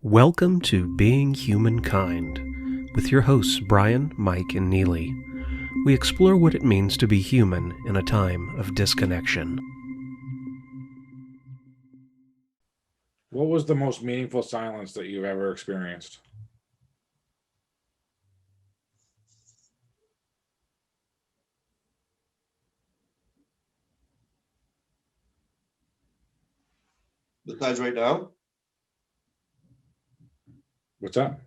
Welcome to Being Humankind with your hosts Brian, Mike, and Neely. We explore what it means to be human in a time of disconnection. What was the most meaningful silence that you've ever experienced? Besides right now, What's that?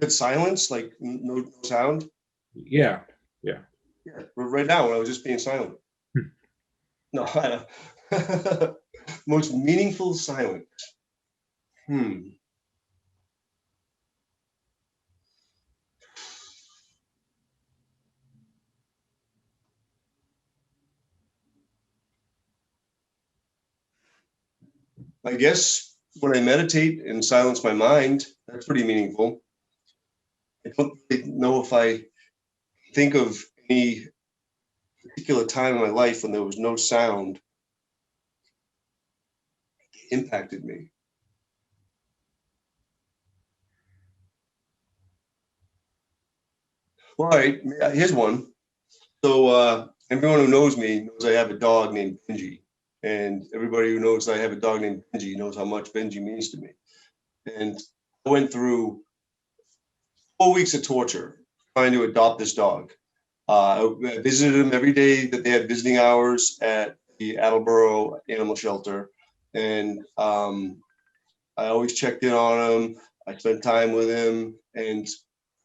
good silence, like no sound. Yeah. Yeah, right now when I was just being silent. Hmm. No, I don't. Most meaningful silence. I guess when I meditate and silence my mind, that's pretty meaningful. I don't really know if I think of any particular time in my life when there was no sound impacted me. All right, here's one. So everyone who knows me knows I have a dog named Benji. And everybody who knows I have a dog named Benji knows how much Benji means to me. And I went through 4 weeks of torture trying to adopt this dog. I visited him every day that they had visiting hours at the Attleboro Animal Shelter. And I always checked in on him. I spent time with him. And at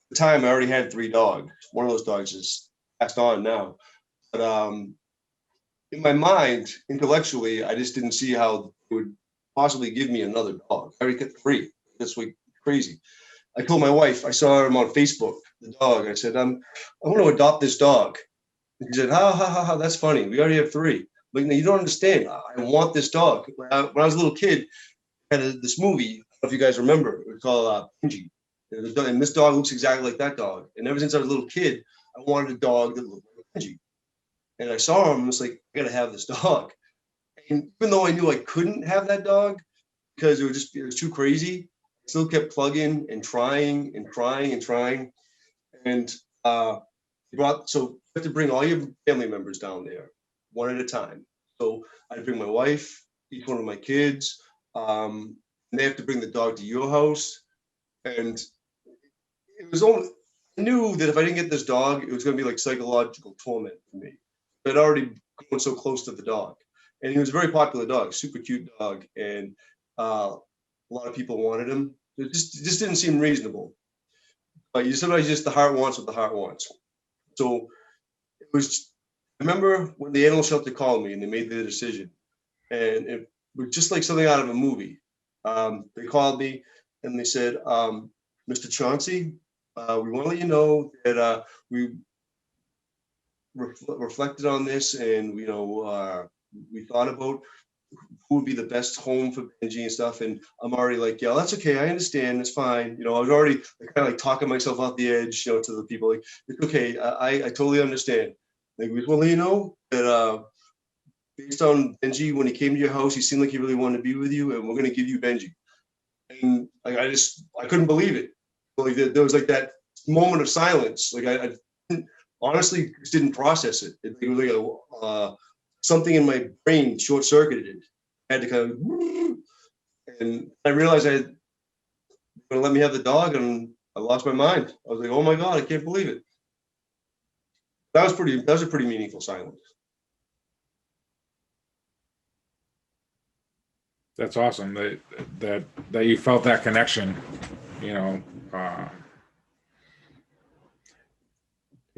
the time, I already had 3 dogs. One of those dogs is passed on now. But in my mind, intellectually, I just didn't see how it would possibly give me another dog. I already got 3. That's like crazy. I told my wife, I saw him on Facebook, the dog. I said, I want to adopt this dog. And she said, ha, that's funny. We already have 3. But you don't understand. I want this dog. When I was a little kid, I had this movie. I don't know if you guys remember. It was called Benji. And this dog looks exactly like that dog. And ever since I was a little kid, I wanted a dog that looked like Benji. And I saw him, I was like, I gotta have this dog. And even though I knew I couldn't have that dog because it was too crazy, I still kept plugging and trying and trying and trying. And so you have to bring all your family members down there one at a time. So I'd bring my wife, each one of my kids, and they have to bring the dog to your house. And it was only, I knew that if I didn't get this dog, it was going to be like psychological torment for me. I'd already gone so close to the dog, and he was a very popular dog, super cute dog, and a lot of people wanted him. It just didn't seem reasonable. But sometimes just the heart wants what the heart wants. So it was. I remember when the animal shelter called me and they made the decision, and it was just like something out of a movie. They called me and they said, "Mr. Chauncey, we want to let you know that we reflected on this, and we thought about who would be the best home for Benji and stuff." And I'm already like, yeah, that's okay. I understand. It's fine. I was already kind of like talking myself off the edge, to the people, like, it's okay. I totally understand. Like, we want to let you know that based on Benji, when he came to your house, he seemed like he really wanted to be with you, and we're going to give you Benji. And like, I couldn't believe it. Like, there was like that moment of silence. Like, I honestly just didn't process it. It was like something in my brain short circuited. I had to kind of, and I realized they're gonna let me have the dog, and I lost my mind. I was like, oh my God, I can't believe it. That was a pretty meaningful silence. That's awesome that you felt that connection. You know, uh,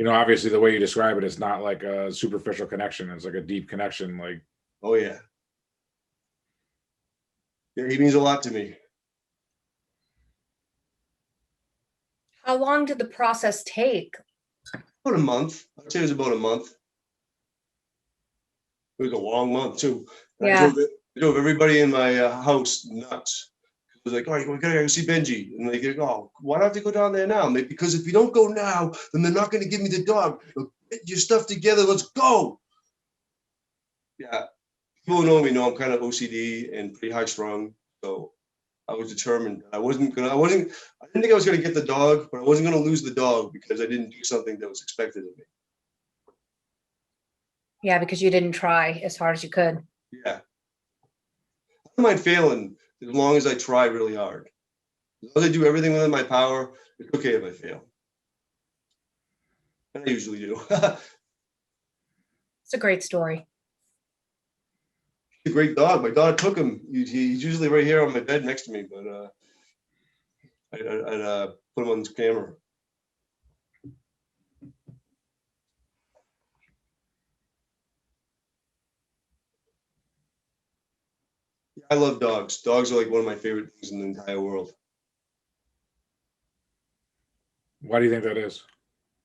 obviously the way you describe it, it's not like a superficial connection. It's like a deep connection. Like, Oh yeah. Yeah, he means a lot to me. How long did the process take? About a month. I'd say it was about a month. It was a long month too. Yeah. I drove everybody in my house nuts. It was like, all right, we gotta go see Benji. And they go, oh, why do I have to go down there now? Because if you don't go now, then they're not gonna give me the dog. Get your stuff together, let's go. Yeah. People who know me know I'm kind of OCD and pretty high strung. So I was determined. I didn't think I was going to get the dog, but I wasn't going to lose the dog because I didn't do something that was expected of me. Yeah, because you didn't try as hard as you could. Yeah. I don't mind failing as long as I try really hard. As long as I do everything within my power, it's okay if I fail. And I usually do. It's a great story. He's a great dog. My daughter took him. He's usually right here on my bed next to me, but I'd put him on this camera. I love dogs. Dogs are like one of my favorite things in the entire world. Why do you think that is?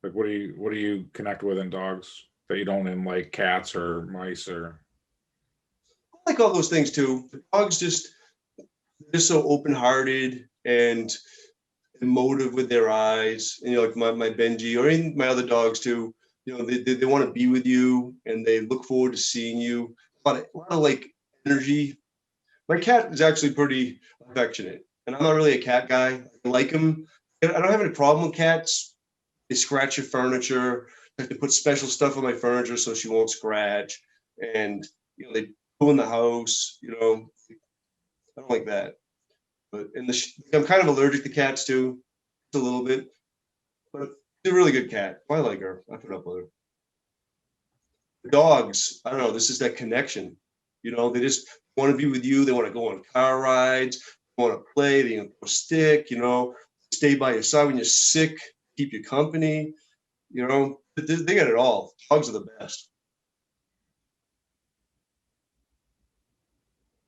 Like, what do you connect with in dogs that you don't in like cats or mice or? I like all those things too. The dogs they're so open-hearted and emotive with their eyes. And like my Benji or even my other dogs too. They want to be with you and they look forward to seeing you. A lot of like energy. My cat is actually pretty affectionate, and I'm not really a cat guy. I like him. I don't have any problem with cats. They scratch your furniture. I have to put special stuff on my furniture so she won't scratch. And they poo in the house. I don't like that. But I'm kind of allergic to cats too, a little bit. But she's a really good cat. I like her. I put up with her. The dogs, I don't know. This is that connection. They just want to be with you. They want to go on car rides. They want to play. They go stick. Stay by your side when you're sick. Keep you company. They got it all. Dogs are the best.